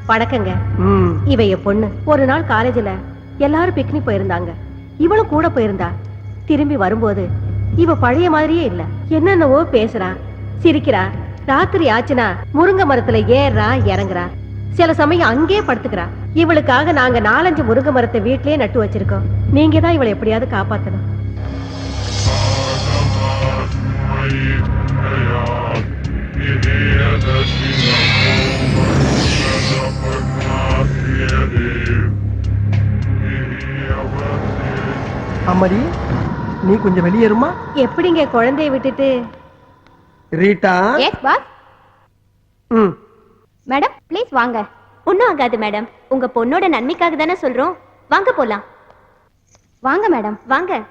வணக்கங்க. இவ என் பொண்ணு. ஒரு நாள் காலேஜ்ல எல்லாரும் பிக்னிக் போயிருந்தாங்க. இவளும் கூட போயிருந்தா. திரும்பி வரும்போது இவ பழைய மாதிரியே இல்ல. என்னென்னவோ பேசுறா, சிரிக்கிறா. ராத்திரி ஆச்சுனா முருங்கை மரத்துல ஏறா இறங்குறா. சில சமயம் அங்கே படுத்துக்கிறா. இவளுக்காக நாங்க 4-5 முருங்கை மரத்தை வீட்லயே நட்டு வச்சிருக்கோம். நீங்க தான் இவளை எப்படியாவது காப்பாத்தணும். அம்மாடி, நீ கொஞ்சம் வெளியேறுமா? எப்படிங்க குழந்தைய விட்டுட்டு? Rita. Yes boss. Madam please வாங்க. ஒன்னும் ஆகாது மேடம். உங்க பொண்ணோட நன்மைக்காக தானே சொல்றோம். வாங்க போலாம். வாங்க மேடம் வாங்க.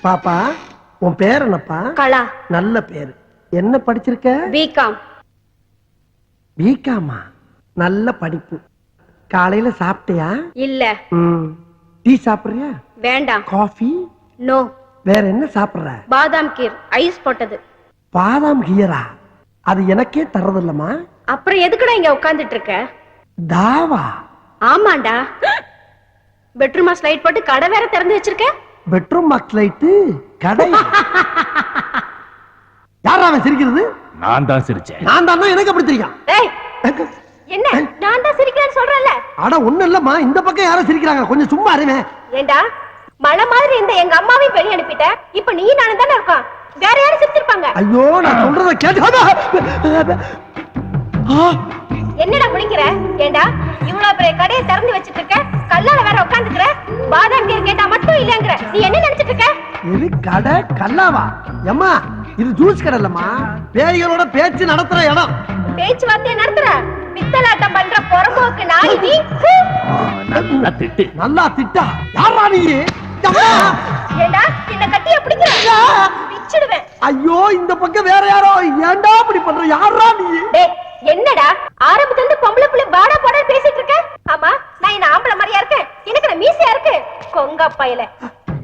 பாப்பா, உன் பேர் என்னப்பா? கலா. நல்ல பேரு. என்ன படிச்சிருக்க? பிகாம். பிகாமா? நல்ல படிப்பு. காலையில சாப்பிட்டியா? இல்ல. டீ சாப்பிடுறியா? வேண்டாம். காஃபி? நோ. வேற என்ன சாப்பிடுற? பாதாம் கீர் ஐஸ் போட்டது. பாதாம் கீரா? அது எனக்கே தரதில்லமா. அப்புறம் எதுக்குடா இங்க உட்கார்ந்துட்டு இருக்க? தாவா? ஆமாண்டா. பெட்ரூமா ஸ்லைட் போட்டு கடை வேற திறந்து வச்சிருக்க. பெட்ரூம் பாக்ஸ் லைட் கடை? யாரா அவன் சிரிக்கிறது? நான் தான் சிரிச்சேன். நான் தான். எனக்கு அப்படி தெரியும். ஏய், என்ன நான் தான் சிரிக்கிறேன்னு சொல்றேன்ல? அட ஒண்ணு இல்லம்மா, இந்த பக்கம் யாரும் சிரிக்கிறாங்க, கொஞ்சம் சும்மா இருங்க. ஏண்டா மழை மாதிரி இந்த எங்க அம்மாவையும் வெளிய அனுப்பிட்ட. இப்ப நீ நானும் தானே இருக்கோம். வேற யாரும் சிரிச்சிருப்பாங்க. ஐயோ, நான் சொல்றத கேட்டு. என்னடா முடிக்கிற? ஏண்டா இவ்வளவு பெரிய கடையை திறந்து வச்சிட்டு இருக்க, கல்லால வேற உட்கார்ந்துக்கிற. பாதாம் கீர் கேட்டா மட்டும் இல்லங்கற. நீ என்ன நினைச்சிட்டு இருக்க? இது கடை கல்லாவா? அம்மா, இது ஜூஸ் கடை இல்லம்மா, பேய்களோட பேச்சு நடத்துற இடம். பேச்சுவார்த்தையை நடத்துற பித்தலாட்டம் பண்ற பொறம்போக்கு நாய் நீ. நல்லா திட்டு. நல்லா திட்டா? யாரா நீ? ஏண்டா என்ன கட்டிய பிடிக்கிற? பிச்சிடுவேன். ஐயோ, இந்த பக்கம் வேற யாரோ. ஏண்டா இப்படி பண்ற? யாரா நீ? டேய், என்னடா ஆரம்பத்துல இருந்து பொம்பளை புள்ள பாடா பாடா பேசிட்டு இருக்க? ஆமா, நான் என்ன ஆம்பளை மாதிரியா இருக்கேன்? எனக்கு நான் மீசையா இருக்கு. கொங்க பையல.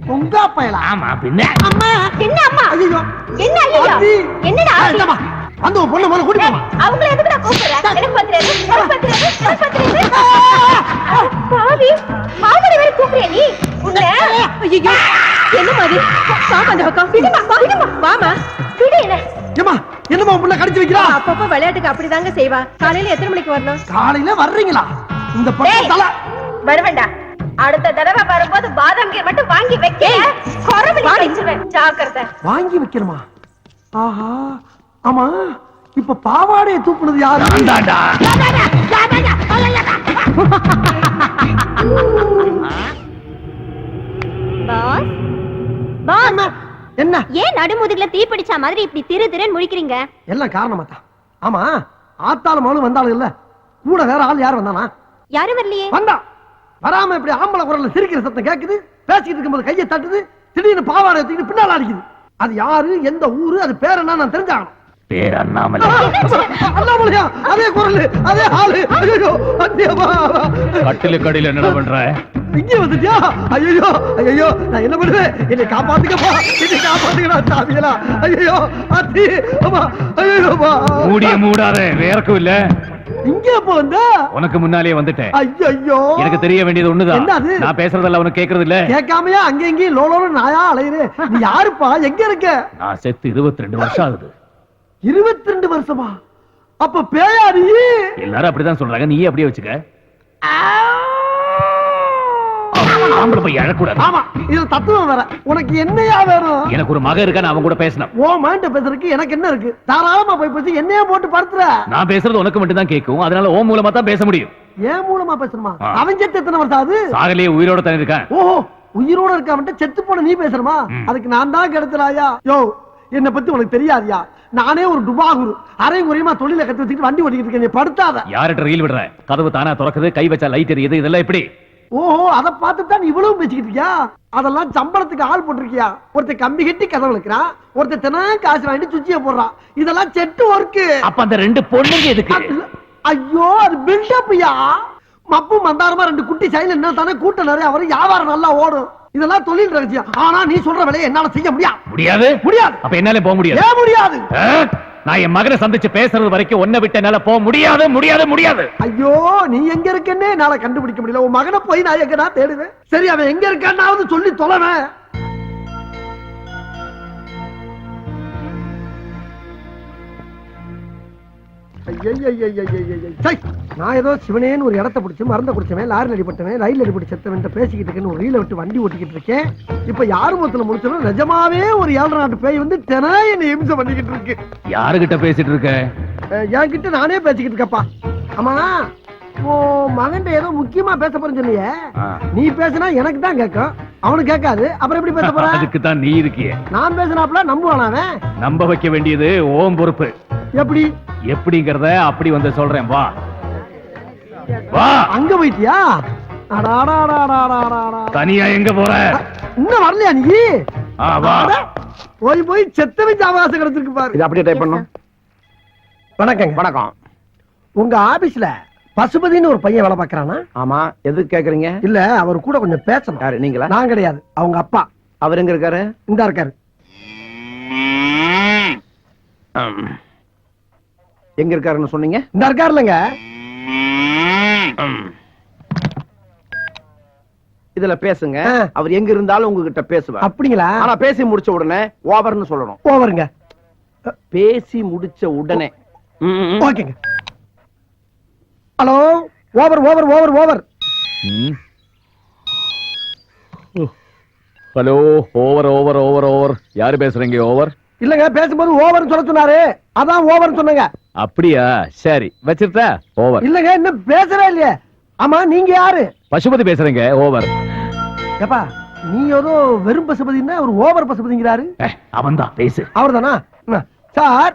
கொங்க பையல? ஆமா பின்ன. அம்மா என்ன அம்மா? ஐயோ என்ன ஐயோ? என்னடா ஆமா, அந்த பொண்ணு மேல கூட்டி போமா. அவங்கள எதுக்குடா கூப்பிடுற? எனக்கு பத்திரது, எனக்கு பத்திரது, எனக்கு பத்திரது. பாவி, மாமடி வேற கூப்பிடுற நீ? உன்னை ஐயோ என்ன மாதிரி? பாப்பா அந்த பக்கம். விடுமா, விடுமா. வாமா. விடு என்ன? ஏமா, என்னமா புள்ள கடிச்சு வைக்கிறா? அப்பப்ப விளையாட்டுக்கு அப்படிதாங்க செய்வா. காலையில எத்தனை மணிக்கு வரணும்? காலையில வர்றீங்களா? இந்த பக்கம் தல வருவேண்டா. அடுத்த தடவை வரும்போது பாதாம் கீர் மட்டும் வாங்கி வைக்க. கொரவடி அடிச்சுவேன். ஜாக்கிரதை. வாங்கி வைக்கணுமா? ஆஹா, ஆமா, இப்ப பாவாடையை தூக்குனது யாரு? நான்தான்டா. பாஸ் பாஸ், என்ன? ஏன் நடுமுதுகுல தீ பிடிச்ச மாதிரி இப்படி திரு திருன்னு முழிக்கிறீங்க? எல்லாம் காரணமா தான். ஆமா, ஆத்தாலும் மகளும் வந்தாலும் இல்ல, கூட வேற ஆள் யார் வந்தானா? யாரும் வரலையே. வந்தா வராம இப்படி ஆம்பளை குரல்ல சிரிக்கிற சத்தம் கேக்குது. பேசிக்கிட்டு இருக்கும்போது கையை தட்டுது. திடீர்னு பாவாடை தூக்கிட்டு பின்னால அடிக்குது. அது யாரு, எந்த ஊரு, அது பேர் என்ன நான் தெரிஞ்சாகணும். பேர் அண்ணாமலை. அண்ணாமலையா? அதே குரல், அதே ஆளு. ஐயோ, கட்டிலுக்கு அடியில என்ன பண்ற? இங்கே வந்துட்டியா? ஐயோ ஐயோ, நான் என்ன பண்ணுவேன்? என்னை காப்பாத்துக்கப்பா, என்னை காப்பாத்துக்கடா சாமிகளா. ஐயோ அத்தி, அம்மா, ஐயோப்பா. மூடிய மூடாத, வேறக்கும் இல்ல. இங்க எப்ப வந்த? உனக்கு முன்னாலே வந்துட்டேன். ஐயோ, எனக்கு தெரிய வேண்டியது ஒண்ணுதான். என்னது? நான் பேசுறதெல்லாம் உனக்கு கேக்குறது இல்ல. கேட்காமையா அங்க எங்கேயும் லோலோல நாயா அலையுது? நீ யாருப்பா? எங்க இருக்க? நான் செத்து 22 வருஷம் ஆகுது. 22 வருஷமா? அப்ப பேயா நீ? எல்லாரும் அப்படிதான் சொல்றாங்க, நீயே அப்படியே வச்சுக்க. ஆம்பளை போய் எழக்கூடாது. ஆமா, இதுல தத்துவம் வேற. உனக்கு என்னையா வேணும்? எனக்கு ஒரு மகன் இருக்கா, நான் அவன் கூட பேசணும். ஓ மைண்ட பேசுறதுக்கு எனக்கு என்ன இருக்கு? தாராளமா போய் பேசி என்னையா போட்டு படுத்துற. நான் பேசுறது உனக்கு மட்டும் தான் கேட்கும், அதனால ஓ மூலமா தான் பேச முடியும். ஏன் மூலமா பேசணுமா? அவன் செத்து எத்தனை வருஷம் ஆகுது? சாகலையே உயிரோட தான் இருக்கான். ஓஹோ, உயிரோட இருக்க செத்து போன நீ பேசணுமா? அதுக்கு நான் தான் கிடைச்சலாயா? யோ, என்ன பத்தி உனக்கு தெரியாதியா? நானே ஒரு டுபாகுரு, அரை குறையுமா தொழில கத்து வச்சுட்டு வண்டி ஓட்டிக்கிட்டு இருக்கேன். நீ படுத்தாத. யார்கிட்ட ரயில் விடுற? கதவு தானா திறக்குது, கை வச்சா லைட் எரியுது, இதெல்லாம் எப்படி? ஓஹோ, அதை பார்த்துதான் இவ்வளவு பேசிக்கிட்டு இருக்கியா? அதெல்லாம் சம்பளத்துக்கு ஆள் போட்டிருக்கியா? ஒருத்தர் கம்பி கட்டி கதவு வைக்கிறான், ஒருத்தர் தினம் காசு வாங்கிட்டு சுச்சிய போடுறான். இதெல்லாம் செட்டு ஒர்க்கு. அப்ப அந்த 2 பொண்ணுங்க எதுக்கு? ஐயோ, அது பில்டப்யா. மப்பு மந்தாரமா 2 குட்டி சைல என்ன தானே கூட்டம் நிறைய வரும், வியாபாரம் நல்லா ஓடும். இதெல்லாம் தொழில் ரகசியம். ஆனா நீ சொல்ற வேலையை என்னால செய்ய முடியாது. முடியாது? முடியாது. அப்ப என்னால போக முடியாது. ஏன் முடியாது? நான் என் மகனை சந்திச்சு பேசுறது வரைக்கும் ஒன்ன விட்டு என்னால போக முடியாது முடியாது முடியாது. ஐயோ நீ எங்க இருக்கன்னே என்னால கண்டுபிடிக்க முடியல. உன் மகனை போய் நான் எங்கடா தேடுவேன்? சரி அவன் எங்க இருக்கான்னாவது சொல்லி தொலைவேன். நான் ஏதோ சிவனேன்னு ஒரு இடத்த பிடிச்சு மறந்த குடிச்சவன், லாரில் அடிபட்டவன், ரயில் அடிபட்டு செத்தவன் பேசிக்கிட்டு இருக்கேன்னு ஒரு ரீல விட்டு வண்டி ஓட்டிக்கிட்டு இருக்கேன். இப்ப யாரு மொத்தத்துல முடிச்சாலும் நிஜமாவே ஒரு 7 நாட்டு பேய் வந்து தினம் என்ன இம்சை பண்ணிக்கிட்டு இருக்கு. யாருகிட்ட பேசிட்டு இருக்க? என்கிட்ட நானே பேசிக்கிட்டு இருக்கப்பா. ஆமா உன் மகன் ஏதோ முக்கியமா பேச போறேன்னு சொன்னியே, நீ பேசினா எனக்கு தான் கேட்கும், அவனுக்கு கேட்காது. அப்புறம் எப்படி பேச போற? அதுக்கு தான் நீ இருக்கியே. நான் பேசினாப்ல நம்புவானா அவன்? நம்ப வைக்க வேண்டியது ஓம் பொறுப்பு. எப்படி எப்படிங்கறத அப்படி வந்து சொல்றேன். வா வா. அங்க போயிட்டியா? தனியா எங்க போற? இன்னும் வரலையா நீ? வா. போய் போய் செத்தவன் அவகாசம் கிடைச்சிருக்கு பாரு. இது அப்படியே டைப் பண்ணும். வணக்கங்க. வணக்கம். உங்க ஆபீஸ்ல பசுபதினு ஒரு பையன் வேலை பாக்குறானா? ஆமா, எதுக்கு கேக்குறீங்க? இல்ல அவர் கூட கொஞ்சம் பேசணும். யாரு, நீங்களா? நான் கிடையாது, அவங்க அப்பா. அவர் எங்க இருக்காரு? இந்தா இருக்காரு. எங்க இருக்காருன்னு சொன்னீங்க? இந்த இருக்காருலங்க. இதுல பேசுங்க. அவர் எங்க இருந்தாலும் உங்ககிட்ட பேசுவார். அப்படிங்களா? ஆனா பேசி முடிச்ச உடனே ஓவர்னு சொல்லணும். ஓவருங்க. பேசி முடிச்ச உடனே. ஓகேங்க. Hello, over over over over. Hello, over over over over. யாரு பேசுறீங்க? ஓவர் இல்லங்க, பேசும்போது ஓவர் சொல்ல சொன்னாரு, அதான் ஓவர் சொன்னங்க. அப்படியா? சரி வச்சிருட்டா. ஓவர். இல்லங்க, இன்னும் பேசவே இல்லையே. ஆமா, நீங்க யாரு? பசுபதி பேசுறீங்க. ஓவர். ஏப்பா, நீ ஏதோ வெறும் பசுபதினா ஒரு ஓவர் பசுபதிங்கிறாரு. அவன் தான் பேசு. அவர் தானா? சார்,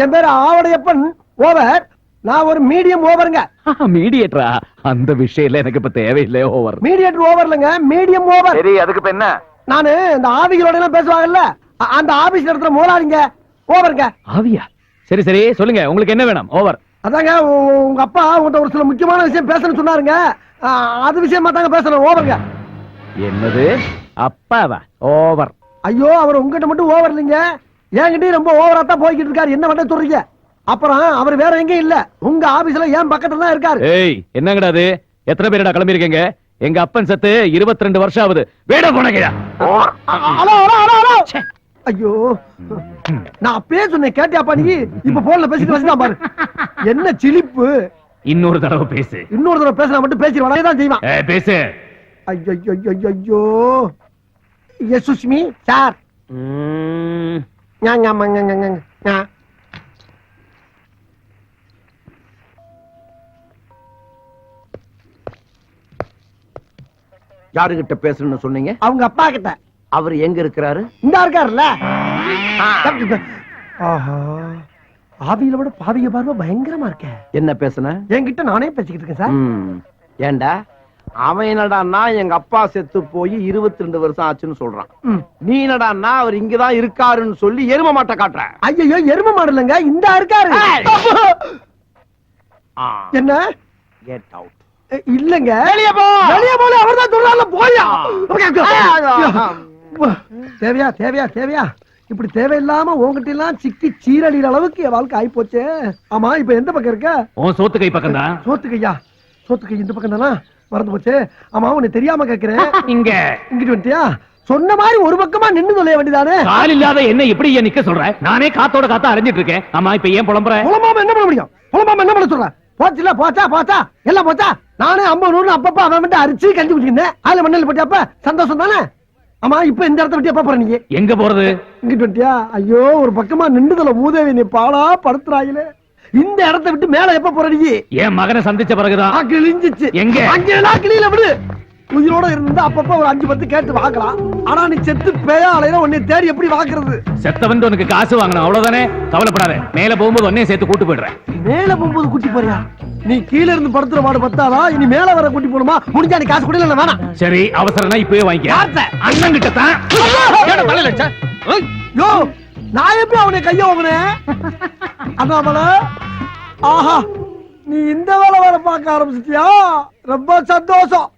என் பேரு ஆவடையப்பன். ஓவர். நான் ஒரு மீடியம் ஓவருங்க. மீடியேட்டரா? அந்த விஷயம் எனக்கு இப்ப தேவையில்லை. ஓவர். மீடியேட்டர் ஓவர் இல்லங்க, மீடியம் ஓவர். சரி, அதுக்கு இப்ப என்ன? நானு இந்த ஆவிகளோட எல்லாம் பேசுவாங்கல்ல, அந்த ஆபீஸ் நடத்துற முதலாளிங்க. ஓவருங்க. ஆவியா? சரி சரி, சொல்லுங்க, உங்களுக்கு என்ன வேணும்? ஓவர். அதாங்க, உங்க அப்பா உங்கள்ட்ட ஒரு சில முக்கியமான விஷயம் பேசணும்னு சொன்னாருங்க. அது விஷயமா தாங்க பேசணும். ஓவருங்க. என்னது? அப்பாவா? ஓவர். ஐயோ, அவர் உங்ககிட்ட மட்டும் ஓவர் இல்லைங்க, என்கிட்டயும் ரொம்ப ஓவரா தான் போய்கிட்டு இருக்காரு. என்ன பண்ண சொல்றீங்க? அப்புறம் அவர் வேற எங்க இல்ல, உங்க ஆபீஸ்ல ஏன் பக்கத்துல தான் இருக்காரு. ஏய், என்னங்கடா அது? எத்தனை பேரடா கிளம்பி இருக்கீங்க? எங்க அப்பன் செத்து 22 வருஷம் ஆகுது. வேட போனங்கயா. Hello hello hello hello. ஐயோ, நான் அப்பவே சொன்னேன், கேட்டியாப்பா நீ? இப்ப போன்ல பேசிட்டு வச்சுதான் பாரு. என்ன சிலிப்பு. இன்னொரு தடவை பேசு. இன்னொரு தடவை பேசினா மட்டும் பேசிடுவான், தான் செய்வான். பேசு. ஐயோ ஐயோ ஐயோ. Yes Sushmi sir. யாருகிட்ட பேசணும்னு சொன்னீங்க? அவங்க அப்பா கிட்ட. அவர் எங்க இருக்கிறாரு? இந்த இருக்காருல்ல. ஆஹா, ஆவியில விட பாவிக பார்வை பயங்கரமா இருக்க. என்ன பேசுன? என்கிட்ட நானே பேசிக்கிட்டு இருக்கேன் சார். ஏண்டா, அவன் என்னடான்னா எங்க அப்பா செத்து போய் 22 வருஷம் ஆச்சுன்னு சொல்றான். நீ என்னடான்னா அவர் இங்கதான் இருக்காருன்னு சொல்லி எரும மாட்டை காட்டுற. ஐயோ, எரும மாடு இல்லைங்க, இந்த இருக்காரு. என்ன? Get out. இல்லங்க, வெளிய போ. வெளிய போல அவர்தான் சொல்றாருல, போயா. தேவையா தேவையா தேவையா? இப்படி தேவையில்லாம உங்ககிட்ட எல்லாம் சிக்கி சீரழிற அளவுக்கு என் வாழ்க்கை ஆயி போச்சு. ஆமா, இப்ப எந்த பக்கம் இருக்க? உன் சோத்து கை பக்கம் தான். சோத்து கையா? சோத்து கை இந்த பக்கம் தானா? மறந்து போச்சு. ஆமா, உன்னை தெரியாம கேக்குறேன். இங்க இங்கிட்டு வந்துட்டியா? சொன்ன மாதிரி ஒரு பக்கமா நின்னு சொல்ல வேண்டியதானே. கால் இல்லாத என்ன இப்படி ஏன் நிக்க சொல்ற? நானே காத்தோட காத்தா அரைஞ்சிட்டு இருக்கேன். ஆமா, இப்ப ஏன் புலம்புற? புலம்பாம என்ன பண்ண முடியும்? புலம்பாம என்ன பண்ண சொல்ற? போச்சுல, போச்சா போச்சா எல்லாம் போச்சா. நானே 50 100 அப்பப்ப அவன் மட்டும் அரிச்சு கஞ்சி குடிச்சிருந்தேன். அதுல மண்ணல் போட்டியாப்ப சந்தோஷம் தானே. ஆமா, இப்ப இந்த இடத்த விட்டு எப்ப போற நீ? எங்க போறது? இங்கிட்டு வந்துட்டியா? ஐயோ, ஒரு பக்கமா நின்றுதல மூதேவி நீ பாலா படுத்துறாயிலே. இந்த இடத்த விட்டு மேல எப்ப போற நீ? என் மகனை சந்திச்ச பிறகுதான். கிழிஞ்சிச்சு. எங்க? அங்கெல்லாம் கிளியில விடு. உயிரோட இருந்தா அப்பப்ப ஒரு 5 10 கேட்டு வாக்கலாம். ஆனா நீ செத்து பேயா அலையில உன்னை தேடி எப்படி வாக்குறது? செத்தவன் உனக்கு காசு வாங்கணும், அவ்வளவுதானே. கவலைப்படாத, மேல போகும்போது உன்னையும் சேர்த்து கூட்டு போயிடுறேன். மேல போகும்போது கூட்டி போறியா? நீ கீழ இருந்து படுத்துற மாடு பத்தாதா? இனி மேல வர கூட்டி போணுமா? முடிஞ்சா நீ காசு கொடுல வேணாம். சரி, அவசரம்னா இப்பவே வாங்கிக்க. அண்ணன் கிட்ட தான். யோ, நான் எப்படி அவனை கைய வாங்கினேன்? அண்ணாமல, ஆஹா, நீ இந்த வேலை வேலை பார்க்க ஆரம்பிச்சிட்டியா? ரொம்ப சந்தோஷம்.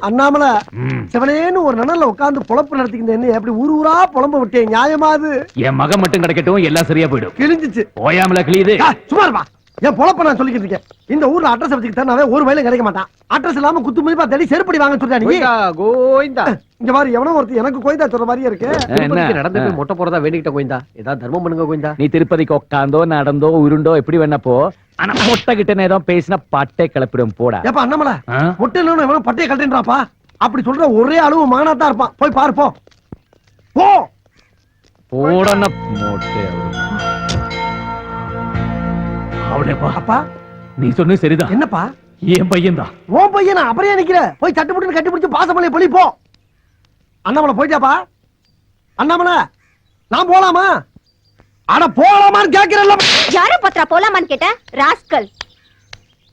அண்ணாமலை ம். சிவனேன்னு ஒரு நனல்ல உட்கார்ந்து பொழப்பு நடத்திக்கிட்டு என்ன எப்படி ஊர் ஊரா புலம்ப விட்டேன் நியாயமா அது என் மகன் மட்டும் கிடைக்கட்டும் எல்லாம் சரியா போயிடும். கிழிஞ்சிச்சு. ஓயாமல கிளியுது. சும்மா இருப்பா. என் பொழப்ப நான் சொல்லிக்கிட்டு இருக்கேன். இந்த ஊர்ல அட்ரஸ் வச்சுக்கிட்டா ஒரு வயலும் கிடைக்க மாட்டான். அட்ரஸ் இல்லாம குத்து மதிப்பா தேடி செருப்படி வாங்க சொல்றா நீ. கோயிந்தா இங்க பாரு எவனோ ஒருத்தர் எனக்கு கோயிந்தா சொல்ற மாதிரியே இருக்கு. என்ன நடந்து போய் மொட்டை போறதா வேண்டிக்கிட்ட கோயிந்தா, ஏதாவது தர்மம் பண்ணுங்க கோயிந்தா. நீ திருப்பதிக்கு உட்காந்தோ நடந்தோ உருண்டோ எப்படி வேணா போ. ஆனா மொட்டை கிட்ட ஏதோ பேசினா பட்டை கிளப்பிடும் போடா. ஏப்பா அண்ணாமலை ஆ? மொட்டையில எவனோ பட்டையை கட்டுன்றாப்பா. அப்படி சொல்ற ஒரே அளவு மகனாத்தான் இருப்பான். போய் பாரு போ. போ. போடன மொட்டை. அவளேப்பா அப்பா நீ சொன்னது சரிதான். என்னப்பா என் பையன் தான். உன் பையனா அப்புறம் நிக்கிற? போய் சட்டு புட்டு கட்டி பிடிச்சு பாசமலையை பழி போ. அண்ணாமலை போயிட்டாப்பா. அண்ணாமலை நான் போலாமா? அட போலாமான்னு கேக்குறல்ல. யார பத்திரா போலாமான்னு கேட்ட ராஸ்கல்.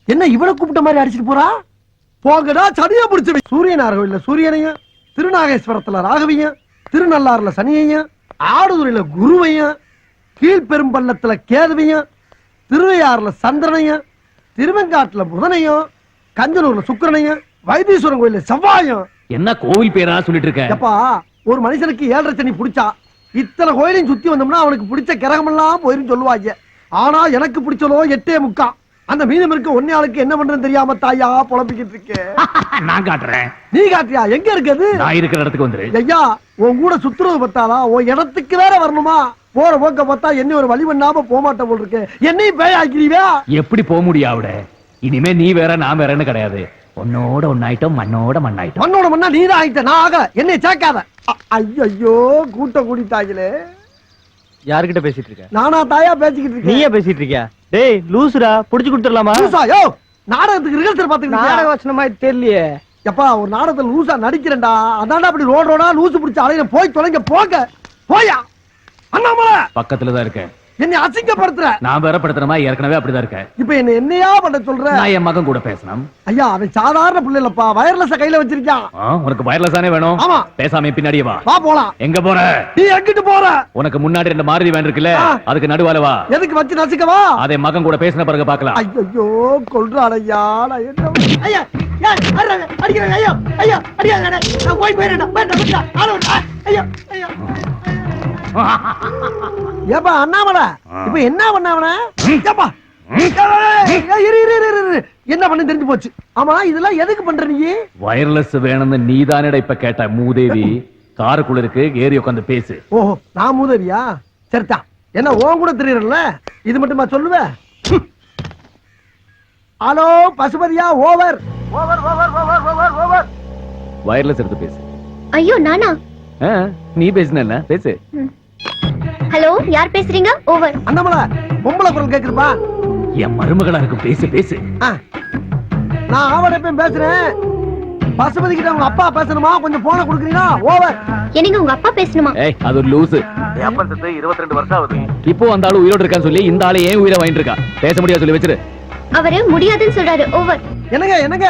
என்ன இவள கூப்பிட்ட மாதிரி அடிச்சிட்டு போறா? போங்கடா சனியா பிடிச்சவை. சூரியனார் கோயில்ல சூரியனையும், திருநாகேஸ்வரத்துல ராகவியும், திருநள்ளாறுல சனியையும், ஆடுதுறையில குருவையும், கீழ்பெரும்பள்ளத்துல கேதுவையும், திருவையாறுல சந்திரனையும், திருவெங்காட்டுல புதனையும், கஞ்சனூர்ல சுக்கிரனையும், வைத்தீஸ்வரன் கோயில்ல செவ்வாயும். என்ன கோவில் பேரா சொல்லிட்டு இருக்க? எப்பா ஒரு மனுஷனுக்கு 7.5 சனி பிடிச்சா இத்தனை கோயிலையும் சுத்தி வந்தோம்னா அவனுக்கு பிடிச்ச கிரகமெல்லாம் போயிரும் சொல்லுவாங்க. ஆனா எனக்கு பிடிச்சலோ 8.75. அந்த மீதம் இருக்க ஒன்னே ஆளுக்கு என்ன பண்றேன்னு தெரியாம தாயா புலம்பிக்கிட்டு இருக்கேன். நான் காட்டுறேன். நீ காட்டியா? எங்க இருக்குது? நான் இருக்கிற இடத்துக்கு வந்துரு. ஐயா உன் கூட சுத்துறது பத்தாதா? உன் இடத்துக்கு வேற வரணுமா? போற போக்க பார்த்தா என்ன ஒரு வழி பண்ணாம போமாட்ட போல் இருக்கு. என்னையும் பேய் ஆக்கிறீவா? எப்படி போக முடியும் அவட? இனிமே நீ வேற நான் வேறன்னு கிடையாது. உன்னோட ஒன்னாயிட்டோம், மண்ணோட மண்ணாயிட்டோம். மண்ணோட மண்ணா நீதான் ஆயிட்ட, நான் ஆக. என்னை சேர்க்காத. ஐயோ கூட்டம் கூடிட்டாங்களே. யாருக்கிட்ட பேசிட்டு இருக்க? நானா தாயா பேசிக்கிட்டு இருக்கேன். நீயே பேசிட்டு இருக்கியா? டேய் லூசுடா, புடிச்சு கொடுத்துடலாமா? லூசா? யோ நாடகத்துக்கு ரிஹர்சல் பாத்துக்கிட்டு நாடக வசனமா தெரியலையே. எப்பா ஒரு நாடகத்துல லூசா நடிக்கிறேன்டா. அதான்டா அப்படி ரோட் ரோடா லூசு பிடிச்ச அலையில போய் தொலைங்க போங்க. போயா அண்ணாமலை பக்கத்துலதான் இருக்கேன். என்னை அசிங்கப்படுத்துற. நான் வேற படுத்துறமா ஏற்கனவே அப்படிதான் இருக்கேன். இப்ப என்னையா பண்ண சொல்ற? நான் என் மகன் கூட பேசணும். ஐயா அவன் சாதாரண பிள்ளை இல்லப்பா. வயர்லெஸ் கையில வச்சிருக்கான். உனக்கு வயர்லெஸ்ஸானே வேணும்? ஆமா. பேசாம பின்னாடியே வா. வா போலாம். எங்க போற? நீ எங்கிட்டு போற? உனக்கு முன்னாடி 2 மாருதி வேன் இருக்குல்ல, அதுக்கு நடுவால வா. எதுக்கு வச்சு நசுக்கவா? அதே மகன் கூட பேசின பிறகு பாக்கலாம். ஐயோ கொல்றாளையா. ஐயா அடிக்கிறேன். ஐயா ஐயா அடியாங்க. நான் போய் போயிடுறேன். ஐயா ஐயா ஏப்பா அண்ணாமலை இப்ப என்ன பண்ண அவன? ஏப்பா என்ன பண்ண தெரிஞ்சு போச்சு. ஆமா இதெல்லாம் எதுக்கு பண்ற நீ? வயர்லெஸ் வேணும்னு நீதானடா இப்ப கேட்ட மூதேவி. காருக்குள்ள இருக்கு, ஏறி உட்காந்து பேசு. ஓஹோ நான் மூதேவியா? சரிதா. என்ன உன் கூட தெரியறல்ல, இது மட்டுமா சொல்லுவ? ஹலோ பசுபதியா? Over over over over over over. Wireless எடுத்து பேசு. ஐயோ நானா? நீ பேசுன பேசு. ஹலோ யார் பேசுறீங்க? ஓவர். அண்ணாமலை பொம்பளை குரல் கேக்குறப்பா. என் மருமகளா இருக்கும், பேசு பேசு. நான் ஆவடப்பேன் பேசுறேன். பசுபதி கிட்ட உங்க அப்பா பேசணுமா? கொஞ்சம் போன கொடுக்குறீங்களா? ஓவர். என்னங்க உங்க அப்பா பேசணுமா? ஏய் அது ஒரு லூசு. என் அப்பன் செத்து 22 வருஷம் ஆகுது. இப்போ அந்த ஆளு உயிரோட இருக்கான்னு சொல்லி இந்த ஆளு ஏன் உயிரை வாங்கிட்டு இருக்கா? பேச முடியாது சொல்லி வச்சிரு. அவரு முடியாதுன்னு சொல்றாரு. ஓவர். என்னங்க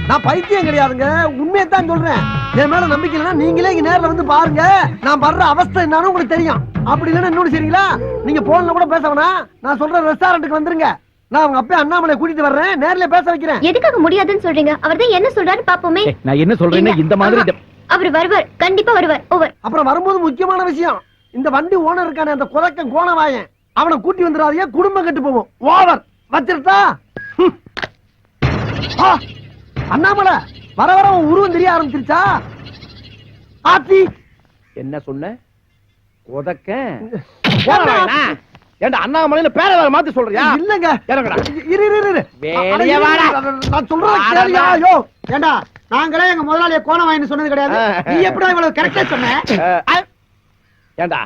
நான் பைத்தியம் கிடையாதுங்க, உண்மையை தான் சொல்றேன். என் மேல நம்பிக்கை இல்லைன்னா நீங்களே இங்க நேர்ல வந்து பாருங்க. நான் படுற அவஸ்தை என்னன்னு உங்களுக்கு தெரியும். அப்படி இல்லைன்னா இன்னொரு சரிங்களா, நீங்க போன்ல கூட பேச வேணாம். நான் சொல்ற ரெஸ்டாரண்ட்டுக்கு வந்துருங்க. நான் உங்க அப்பா அண்ணாமலை கூட்டிட்டு வர்றேன், நேர்ல பேச வைக்கிறேன். எதுக்காக முடியாதுன்னு சொல்றீங்க? அவர்தான் என்ன சொல்றாரு பாப்போமே. நான் என்ன சொல்றேன்னா இந்த மாதிரி அவர் வருவார், கண்டிப்பா வருவார். ஓவர். அப்புறம் வரும்போது முக்கியமான விஷயம், இந்த வண்டி ஓனர் இருக்கானே அந்த குதக்கன் கோணவாயன், அவனை கூட்டி வந்துடாதீங்க, குடும்பம் கெட்டு போவோம். ஓவர். வச்சிருட்டா? அண்ணாமலை வர வர உன் உருவம் தெரிய ஆரம்பிச்சிருச்சா? ஆத்தி என்ன சொன்ன? கொதக்க ஏண்டா அண்ணாமலையில பேர வேற மாத்தி சொல்றியா? இல்லங்க இறங்கடா. இரு இரு இரு. வெளிய வாடா. நான் சொல்றேன் கேளியா? யோ ஏண்டா நாங்களே எங்க முதலாளிய கோணவாயின்னு சொன்னது கிடையாது. நீ எப்படா இவ்வளவு கரெக்ட்டா சொன்ன? ஏண்டா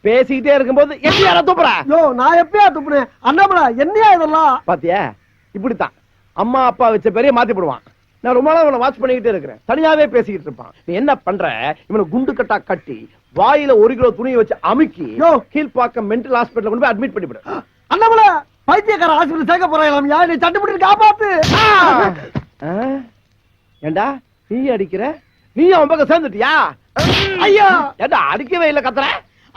பேசிக்கிட்டே இருக்கும்போது எப்படி யார துப்புற? யோ நான் எப்பயா துப்புனேன்? அண்ணாமலை என்னையா இதெல்லாம்? பாத்தியா இப்படித்தான் அம்மா அப்பா வச்ச பெரிய மாத்தி போடுவான். நான் ரொம்ப நாள் இவனை வாட்ச் பண்ணிக்கிட்டே இருக்கிறேன். தனியாவே பேசிக்கிட்டு இருப்பான். நீ என்ன பண்ற? இவனை குண்டு கட்டா கட்டி வாயில 1 கிலோ துணியை வச்சு அமுக்கி கீழ்பாக்கம் மென்டல் ஹாஸ்பிடல்ல கொண்டு போய் அட்மிட் பண்ணிவிடு. அண்ணாமலை பைத்தியக்கார ஹாஸ்பிடல் சேர்க்க போறாங்களாம். யார் நீ சட்டுப்பட்டு காப்பாத்து. ஏண்டா நீ அடிக்கிற? நீ அவன் பக்கம் சேர்ந்துட்டியா? ஐயா ஏண்டா அடிக்கவே இல்ல கத்துற?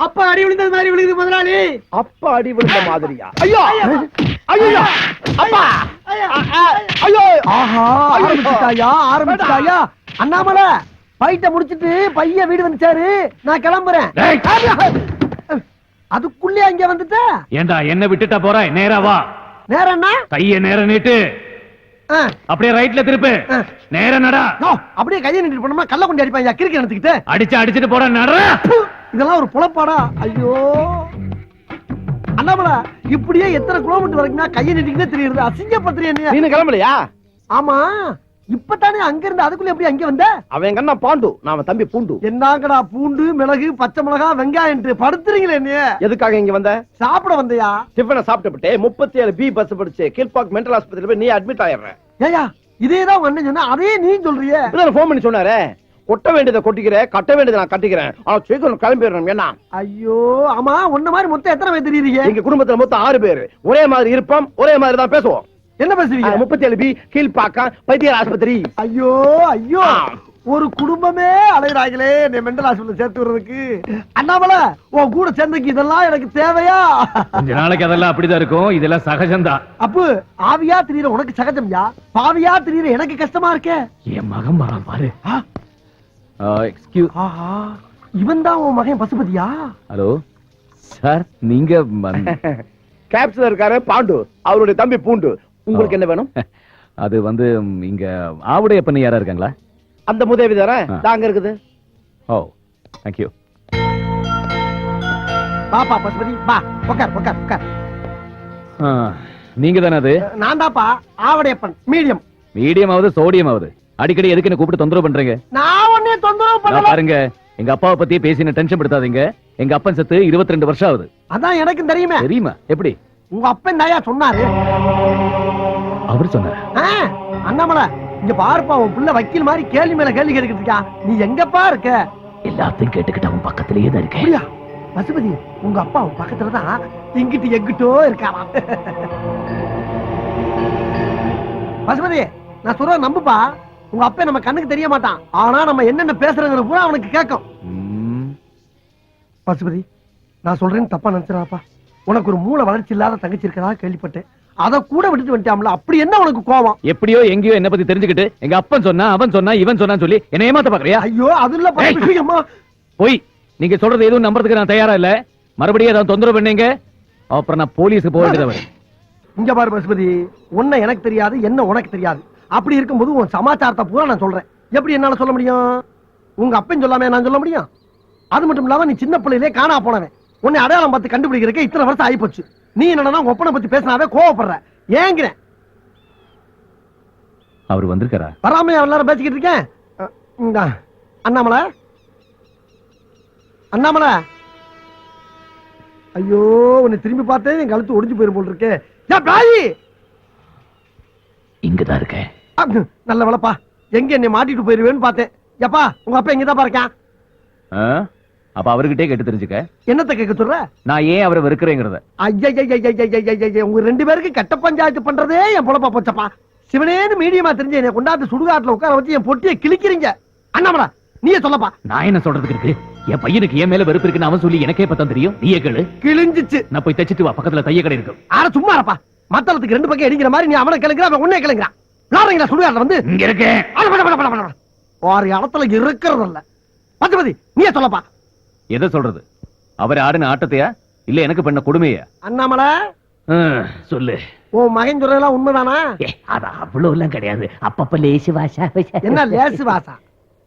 அப்பா அடி விழுந்தது மாதிரி விழுகுது முதலாளி. அப்பா அடி விழுந்த மாதிரியா? ஐயோ ஐயோ அப்பா ஐயோ. ஆஹா ஆரம்பிச்சுட்டாயா? அண்ணாமலை பைட்ட முடிச்சிட்டு பையன் வீடு வந்துச்சாரு, நான் கிளம்புறேன். அதுக்குள்ளே அங்க வந்துட்ட. ஏண்டா என்ன விட்டுட்டா போற? நேரா வா. நேரம் என்ன? கைய நேர நீட்டு. அப்படியே ரைட்ல திருப்பு. நேரா நடா. அப்படியே கையை நீட்டு போனோம்னா கள்ள கொண்டு அடிப்பாங்க, கிறுக்கி நடந்துக்கிட்டு. அடிச்சிட்டு போற நட. இதெல்லாம் ஒரு புலப்பாடா? ஐயோ அண்ணாமலை, இப்படியே எத்தனை கிலோமீட்டர் வரைக்கும் கையை நீட்டிக்கிட்டே தெரியுது. அசிங்கப்படுத்துறீங்க. நீ கிளம்பலையா? ஆமா, இப்பதானே அங்க இருந்து அதுக்குள்ள எப்படி அங்க வந்த? அவன் கண்ணா பாண்டு, நான் அவன் தம்பி பூண்டு. என்னங்கடா பூண்டு, மிளகு, பச்சை மிளகா, வெங்காயம் படுத்துறீங்களே? நீ எதுக்காக இங்க வந்த? சாப்பிட வந்தியா? டிஃபனை சாப்பிட்டு 37B பஸ் படிச்சு கீழ்பாக் மென்டல் ஆஸ்பத்திரியில போய் நீ அட்மிட் ஆயிடுற. ஏயா இதேதான் உங்க அண்ணன் சொன்னா, அதே நீ சொல்றியே. போன் பண்ணி சொன்னாரே, கொட்ட வேண்டியதை கொட்டிக்கிறேன், கட்ட வேண்டியதை நான் கட்டிக்கிறேன், ஆனா சீக்கிரம் கிளம்பிடுறோம். என்ன? ஐயோ ஆமா, உன்ன மாதிரி மொத்தம் எத்தனை பேர் தெரியுறீங்க? எங்க குடும்பத்துல மொத்தம் 6 பேர். ஒரே மாதிரி இருப்போம், ஒரே மாதிரி தான் பேசுவோம். என்ன பேசுவீங்க? 37B கீழ்பாக்கம் பைத்தியர் ஆஸ்பத்திரி. ஐயோ ஐயோ, ஒரு குடும்பமே அலைகிறாங்களே நீ மெண்டல் ஹாஸ்பிடல் சேர்த்து விடுறதுக்கு. அண்ணாமலை, உன் கூட சேர்ந்துக்கு இதெல்லாம் எனக்கு தேவையா? கொஞ்ச நாளைக்கு அதெல்லாம் அப்படிதான் இருக்கும். இதெல்லாம் சகஜம்தான். அப்பு, ஆவியா திரியற உனக்கு சகஜம்யா, பாவியா திரியற எனக்கு கஷ்டமா இருக்கே. என் மகன் வரான் பாரு. எக்ஸ்கியூஸ். இவன் தான் உன் மகன் பசுபதியா? ஹலோ சார், நீங்க கேப்ஸ்ல இருக்காரு பாண்டு, அவருடைய தம்பி பூண்டு. உங்களுக்கு என்ன வேணும்? அது வந்து இங்க ஆவுடைய பண்ணி யாரா இருக்காங்களா? அந்த முதவி தானே தாங்க இருக்குது. ஓ தேங்க்யூ. பாப்பா பசுபதி, பா உட்கார் உட்கார் உட்கார். நீங்க தானே அது? நான் தாப்பா ஆவடையப்பன். மீடியம். மீடியம் ஆகுது சோடியம் ஆகுது. அடிக்கடி எதுக்கு என்ன கூப்பிட்டு தொந்தரவு பண்றீங்க? நான் ஒன்னே தொந்தரவு பண்ணல. பாருங்க, எங்க அப்பாவை பத்தி பேசி டென்ஷன் படுத்தாதீங்க. எங்க அப்பன் செத்து 22 வருஷம் ஆகுது. அதான் எனக்கு தெரியுமே. தெரியுமா? எப்படி? உங்க அப்பன் தாயா சொன்னாரு. அவர் சொன்னாரு. அண்ணாமலை, இங்க பாருப்பா, உன் புள்ள வக்கீல் மாதிரி கேள்வி மேல கேள்வி கேட்டுக்கிட்டு இருக்கான். நீ எங்கப்பா இருக்க? எல்லாத்தையும் கேட்டுக்கிட்டு அவன் பக்கத்திலேயே தான் இருக்கேன். பசுபதி, உங்க அப்பா உன் பக்கத்துலதான் இங்கிட்டு எங்கிட்டோ இருக்காரா. பசுபதி, நான் சொல்ற நம்புப்பா. உங்க அப்பா நம்ம கண்ணுக்கு தெரிய மாட்டான், ஆனா நம்ம என்னென்ன பேசுறதுன்னு பூரா அவனுக்கு கேட்கும். பசுபதி, நான் சொல்றேன்னு தப்பா நினைச்சிடாப்பா. உனக்கு ஒரு மூளை வளர்ச்சி இல்லாத தங்கச்சி இருக்கதா கேள்விப்பட்டேன். அத கூட விட்டுட்டு வந்துட்டாம்ல, அப்படி என்ன உனக்கு கோவம்? எப்படியோ எங்கேயோ என்ன பத்தி தெரிஞ்சுக்கிட்டு எங்க அப்பன் சொன்னா, அவன் சொன்னா, இவன் சொன்னான்னு சொல்லி என்ன ஏமாத்த பாக்குறியா? ஐயோ, அது இல்ல. போய் நீங்க சொல்றது எதுவும் நம்புறதுக்கு நான் தயாரா இல்ல. மறுபடியும் ஏதாவது தொந்தரவு பண்ணீங்க, அப்புறம் நான் போலீஸுக்கு போக வேண்டியது. இங்க பாரு பசுபதி, உன்னை எனக்கு தெரியாது, என்ன உனக்கு தெரியாது. அப்படி இருக்கும்போது உன் சமாச்சாரத்தை பூரா நான் சொல்றேன். எப்படி என்னால சொல்ல முடியும்? உங்க அப்பன் சொல்லாம நான் சொல்ல முடியும்? அது மட்டும் இல்லாம நீ சின்ன பிள்ளையிலே காணா போனவன். உன்னை அடையாளம் பார்த்து கண்டுபிடிக்கிறதுக்கு இத்தனை வருஷம் ஆகி போச்சு. நீ என்னன்னா ஒப்பனை பத்தி பேசினாவே கோவப்படுற. ஏங்கிறேன். அவர் வந்திருக்காரா? வராம எல்லாரும் பேசிக்கிட்டு இருக்கேன். அண்ணாமலை, அண்ணாமலை, ஐயோ உன்னை திரும்பி பார்த்தேன், என் கழுத்து ஒடிஞ்சு போயிரும் போல் இருக்கு. இங்கதான் இருக்கேன். நல்ல வளப்பா, எங்க என்னை மாட்டிட்டு போயிருவேன்னு பார்த்தேன். எப்பா, உங்க அப்பா எங்கதான் பாருக்கேன். அப்ப அவர்கிட்டே கேட்டு தெரிஞ்சுக்க. என்னத்தை கேட்க சொல்ற? நான் ஏன் அவரை வெறுக்கிறேங்கிறத. உங்க 2 பேருக்கு கட்ட பஞ்சாயத்து பண்றதே என் பொழப்பா போச்சப்பா. சிவனேன்னு மீடியமா தெரிஞ்சு என்னை கொண்டாந்து சுடுகாட்டுல உட்கார வச்சு என் பொட்டியை கிழிக்கிறீங்க. அண்ணாமலா, நீயே சொல்லப்பா. நான் என்ன சொல்றதுக்கு இருக்கு? என் பையனுக்கு ஏன் மேல வெறுப்பு இருக்குன்னு அவன் சொல்லி எனக்கே பத்தம் தெரியும். நீயே கேளு. கிழிஞ்சிச்சு. நான் போய் தச்சிட்டு வா, பக்கத்துல தைய கடை இருக்கு. ஆனா சும்மா இருப்பா. மத்தளத்துக்கு 2 பக்கம் அடிக்கிற மாதிரி நீ அவனை கிளங்குற, அவன் உன்னைய கிளங்குறான். விளாடுறீங்களா சுடுகாட்டுல வந்து? இங்க இருக்கேன். ஒரு இடத்துல இருக்கிறது இல்ல. பசுபதி, நீயே சொல்லப்பா. எதை சொல்றது? அவர் ஆடுன ஆட்டத்தையா இல்ல எனக்கு பண்ண கொடுமையா? அண்ணாமலை, சொல்லு. உன் மகன் சொல்றதெல்லாம் உண்மைதானா? அது அவ்வளவு எல்லாம் கிடையாது. அப்பப்ப லேசு வாசா. என்ன லேசு வாசா?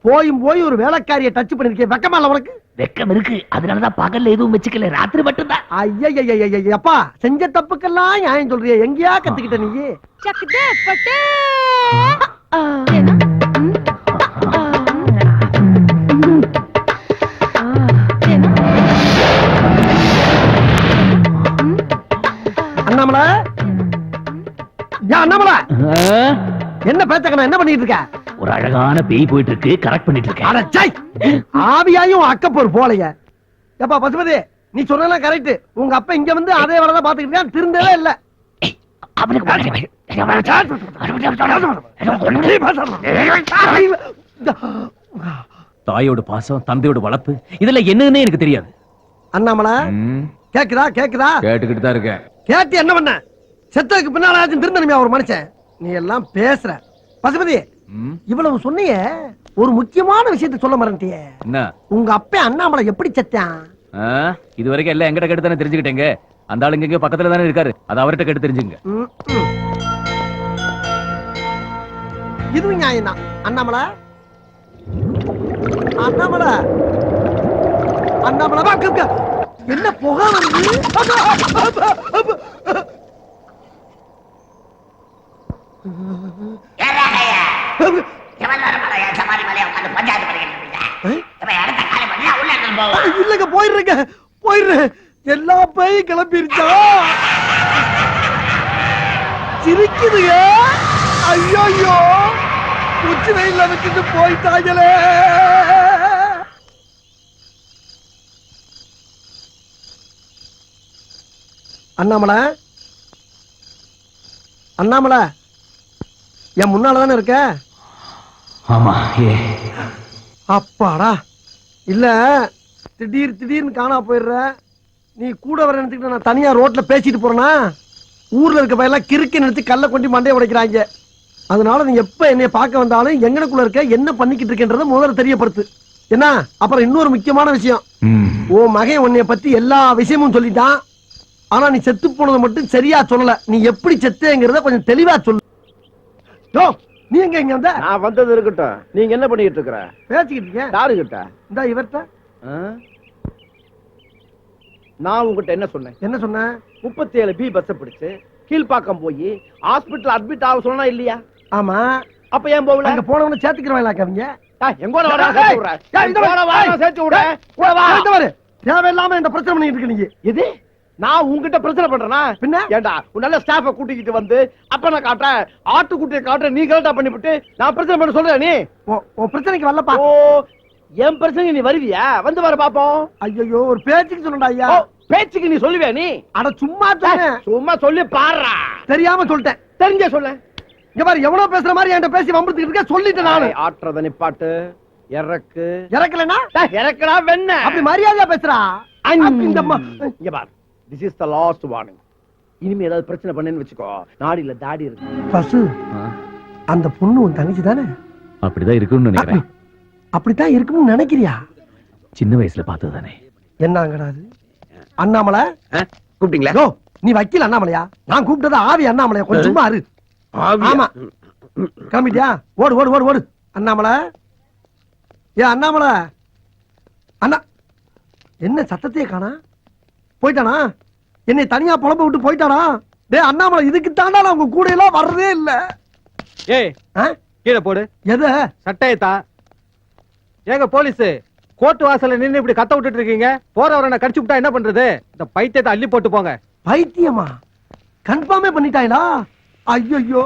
போய் ஒரு வேலைக்காரியை டச் பண்ணிருக்கேன். வெக்கமா இல்ல உனக்கு? வெக்கம் இருக்கு. அதனாலதான் பகல்ல எதுவும் வச்சுக்கல, ராத்திரி மட்டும்தான். ஐயப்பா, செஞ்ச தப்புக்கெல்லாம் நியாயம் சொல்றிய? எங்கயா கத்துக்கிட்ட நீ? அண்ணாமலை, அண்ணாமலை, என்ன பேச்சக்கணும்? என்ன பண்ணிட்டு இருக்க? ஒரு அழகான பேய் போயிட்டு இருக்கு, கரெக்ட் பண்ணிட்டு இருக்கேன். ஆவியாயும் அக்கப்போர் போலைய. எப்பா பசுபதி, நீ சொன்னதெல்லாம் கரெக்ட். உங்க அப்பா இங்க வந்து அதே வேலைதான் பாத்துக்கிட்டு திருந்தவே இல்ல. தாயோட பாசம், தந்தையோட வளர்ப்பு, இதுல என்னன்னு எனக்கு தெரியாது. அண்ணாமலை, கேக்குதா? கேக்குதா? கேட்டுக்கிட்டு தான் இருக்கேன். கேட்டு என்ன பண்ண? செத்ததுக்கு பின்னால திருந்தனுமே ஒரு மனுஷன். நீ எல்லாம் பேசுற. பசுபதி, ம், இவ்வளவு சொன்னீங்க, ஒரு முக்கியமான விஷயத்தை சொல்ல மறந்துட்டியே. என்ன உங்க அப்பா அண்ணாமலை எப்படி செத்தான்? ஆ, இது வரைக்கும் எல்லாம் எங்கிட்ட கேட்டு தானே தெரிஞ்சுக்கிட்டேங்க. அந்த ஆளுங்க இங்க பக்கத்துல தானே இருக்காரு, அது அவர்கிட்ட கேட்டு தெரிஞ்சுங்க. ம், ம். இதுவும் நியாயம் தான். அண்ணாமலை அண்ணாமலை அண்ணாமலை வா, க. என்ன புகை வருது? இல்லங்க, போயிடுறேங்க, போயிடுறேன். எல்லா பையும் கிளம்பிருச்சா? சிரிக்குதுங்க. ஐயோ, உச்சி வெயில்ல வச்சுட்டு போயிட்டாங்களே. அண்ணாமலை அண்ணாமலை, என் முன்னால தானே இருக்க? ஆமா. அப்பாடா. இல்ல, திடீர்னு காணா போயிடுற. நீ கூட வர நினைச்சுக்கிட்ட நான் தனியா ரோட்ல பேசிட்டு போறேனா? ஊர்ல இருக்க பையெல்லாம் கிறுக்கி நினைச்சு கல்ல கொண்டு மண்டைய உடைக்கிறாங்க. அதனால நீ எப்ப என்னைய பார்க்க வந்தாலும் எங்கனக்குள்ள இருக்க, என்ன பண்ணிக்கிட்டு இருக்கேன்றத முதல்ல தெரியப்படுத்து. என்ன? அப்புறம் இன்னொரு முக்கியமான விஷயம், உன் மகன் உன்னைய பத்தி எல்லா விஷயமும் சொல்லிட்டான். ஆனா நீ செத்து போனதை மட்டும் சரியா சொல்லல. நீ எப்படி செத்தேங்கிறத கொஞ்சம் தெளிவா சொல்லு. நீ எங்க இங்க வந்த? நான் வந்தது இருக்கட்டும், நீங்க என்ன பண்ணிட்டு இருக்கிற? பேசிக்கிட்டு இருக்கேன். யாருகிட்ட? இந்த இவர்ட்ட. நான் உங்ககிட்ட என்ன சொன்னேன்? என்ன சொன்ன? 37 பி பஸ் பிடிச்சு கீழ்பாக்கம் போய் ஹாஸ்பிடல் அட்மிட் ஆக சொன்னா இல்லையா? ஆமா. அப்ப ஏன் போகல? அங்க போனவன சேர்த்துக்கிறவாங்க அவங்க. எங்கோட வர சேர்த்து விடுறேன். சேர்த்து விடுறேன். தேவையில்லாம இந்த பிரச்சனை பண்ணிட்டு இருக்க நீங்க. இது நான் உங்ககிட்ட பிரச்சனை பண்றேனா? பின்ன ஏண்டா உன் நல்ல ஸ்டாஃப கூட்டிக்கிட்டு வந்து அப்ப நான் காட்டுறேன், ஆட்டுக்குட்டியை காட்டுறேன், நீ கரெக்டா பண்ணிவிட்டு நான் பிரச்சனை பண்ண சொல்றேன். நீ உன் பிரச்சனைக்கு வரலப்பா. ஓ, என் பிரச்சனை நீ வருவியா? வந்து வர பாப்போம். ஐயோ, ஒரு பேச்சுக்கு சொல்லடா ஐயா. பேச்சுக்கு நீ சொல்லுவியா? நீ அட சும்மா சொன்னேன். சும்மா சொல்லி பாடுறா. தெரியாம சொல்லிட்டேன். தெரிஞ்ச சொல்ல. இங்க பாரு, எவ்வளவு பேசுற மாதிரி என்கிட்ட பேசி வம்பிட்டுக்கிட்டு இருக்க. சொல்லிட்டேன் நானு. ஆட்டுறத நிப்பாட்டு. இறக்கு. இறக்கலனா இறக்குடா வெண்ண. அப்படி மரியாதையா பேசுறா. இந்த இங்க பாரு, this is the last warning. இனிமே ஏதாவது பிரச்சனை பண்ணேன்னு வச்சுக்கோ, நாடியில தாடி இருக்கு. பசு, அந்த பொண்ணு உன் தங்கச்சி தானே? அப்படிதான் இருக்குன்னு நினைக்கிறேன். அப்படித்தான் இருக்கும்னு நினைக்கிறியா? சின்ன வயசுல பார்த்ததுதானே. என்னங்கடா அது? அண்ணாமலை கூப்பிட்டீங்களா? யோ, நீ வக்கீல் அண்ணாமலையா? நான் கூப்பிட்டது ஆவி அண்ணாமலையா? கொஞ்சம் சும்மா இரு. ஆமா, கிளம்பிட்டியா? ஓடு ஓடு ஓடு ஓடு. அண்ணாமலை, ஏ அண்ணாமலை, அண்ணா, என்ன சத்தத்தையே காணா? போயிட்டானா? என்னை தனியா புலம்ப விட்டு போயிட்டானா? டேய் அண்ணாமலை, இதுக்கு தாண்டா நான் உங்க கூட எல்லாம் வர்றதே இல்ல. ஏய், கீழே போடு. எது? சட்டையத்தா. ஏங்க போலீஸ், கோர்ட் வாசல்ல நின்னு இப்படி கத்த விட்டுட்டு இருக்கீங்க. போறவரை கடிச்சு விட்டா என்ன பண்றது? இந்த பைத்தியத்தை அள்ளி போட்டு போங்க. பைத்தியமா? கன்ஃபார்மே பண்ணிட்டாங்களா? ஐயோ.